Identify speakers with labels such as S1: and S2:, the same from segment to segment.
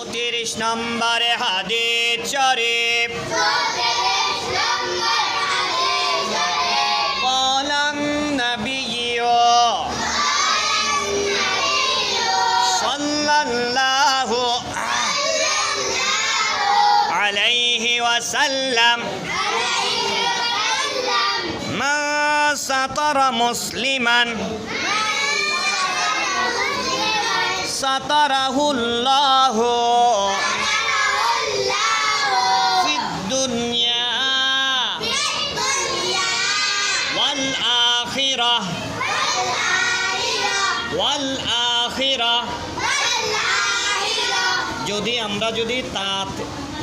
S1: 34 নম্বরে হাদিস শরীফ قال النبي صلى الله عليه وسلم ما ستر مسلما ستره الله في الدنيا والآخرة যদি আমরা যদি তাত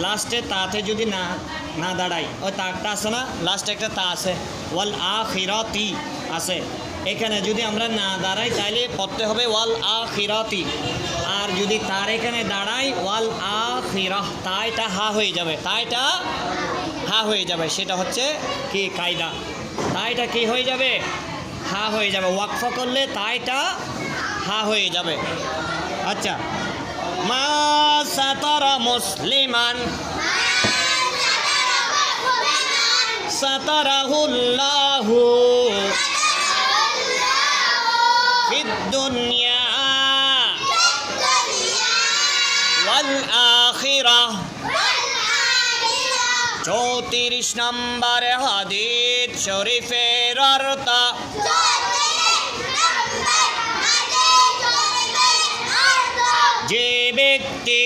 S1: লাস্টে তাতে যদি না দাঁড়াই ওই তাকটা আছে না লাস্টে একটা তা আছে ওয়াল আখিরাতি আছে এখানে যদি আমরা না দাঁড়াই তাহলে পড়তে হবে ওয়াল আখিরাতি আর যদি তার এখানে দাঁড়াই ওয়াল আখিরাহ তাইটা হা হয়ে যাবে তাইটা হা হয়ে যাবে সেটা হচ্ছে কি কায়দা তাইটা কি হয়ে যাবে হা হয়ে যাবে ওয়াকফা করলে তাইটা হা হয়ে যাবে আচ্ছা মা সাতারা মুসলিমান সাতারাহুল্লাহু ফিদ দুনিয়া ওয়াল আখিরাহ 34 নম্বরে হাদিস শরীফের অর্থ যে ব্যক্তি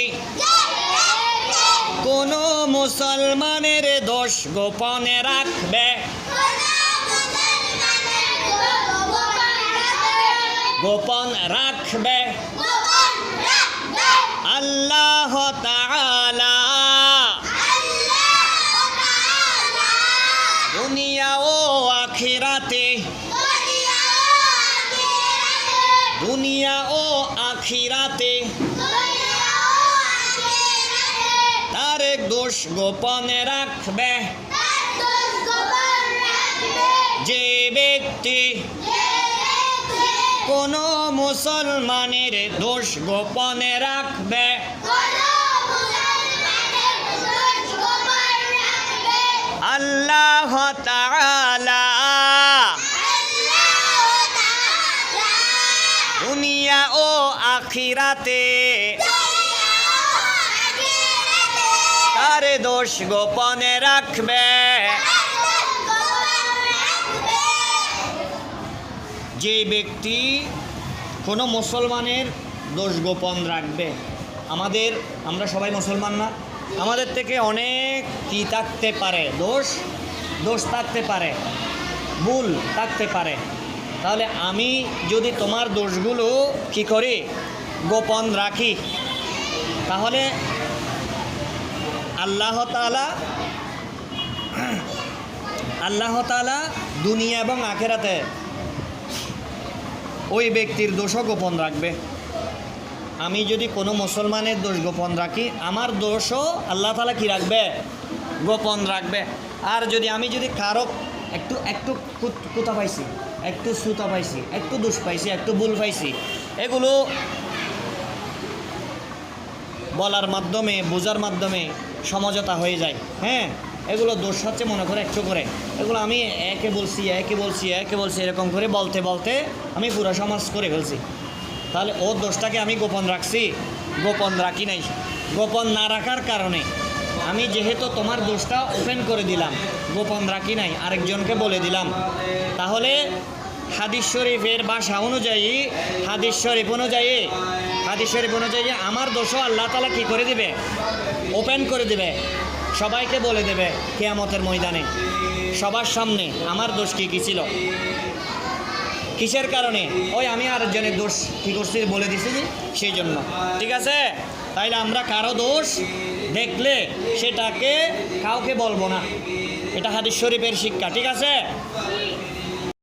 S1: কোন মুসলমানের দোষ গোপনে রাখবে আল্লাহ তাআলা দুনিয়া ও আখিরাতে তার দোষ গোপনে রাখবে যে ব্যক্তি কোন মুসলমানের দোষ গোপনে রাখবে আল্লাহ তাআলা দুনিয়া ও আখিরাতে তার দোষ গোপনে রাখবে যে ব্যক্তি কোনো মুসলমানের দোষ গোপন রাখবে আমরা সবাই মুসলমান না আমাদের থেকে অনেক কি থাকতে পারে দোষ থাকতে পারে ভুল থাকতে পারে তাহলে আমি যদি তোমার দোষগুলো কি করি গোপন রাখি তাহলে আল্লাহ তাআলা দুনিয়া এবং আখিরাতে ওই ব্যক্তির দোষও গোপন রাখবে আমি যদি কোনো মুসলমানের দোষ গোপন রাখি আমার দোষও আল্লাহ তাআলা কি রাখবে গোপন রাখবে আর আমি যদি কারো একটু কুতা পাইছি একটু সুতা পাইছি একটু দোষ পাইছি একটু ভুল পাইছি এগুলো বলার মাধ্যমে বোঝার মাধ্যমে সমঝোতা হয়ে যায় হ্যাঁ এগুলো দোষ হচ্ছে মনে করে একটু করে এগুলো আমি একে বলছি এরকম করে বলতে আমি পুরো সমাজ করে ফেলছি তাহলে ওর দোষটাকে আমি গোপন রাখি নাই গোপন না রাখার কারণে আমি যেহেতু তোমার দোষটা ওপেন করে দিলাম গোপন রাখি নাই আরেকজনকে বলে দিলাম তাহলে হাদিস শরীফের ভাষা অনুযায়ী হাদিস শরীফ অনুযায়ী আমার দোষও আল্লাহ তাআলা কি করে দিবে ওপেন করে দিবে সবাইকে বলে দেবে কিয়ামতের ময়দানে সবার সামনে আমার দোষ কি ছিল কিসের কারণে ওই আমি আরেকজনের দোষ কি করছি বলে দিছি সেই জন্য ঠিক আছে তাইলে আমরা কারো দোষ দেখলে সেটাকে কাউকে বলবো না এটা হাদিস শরীফের শিক্ষা ঠিক আছে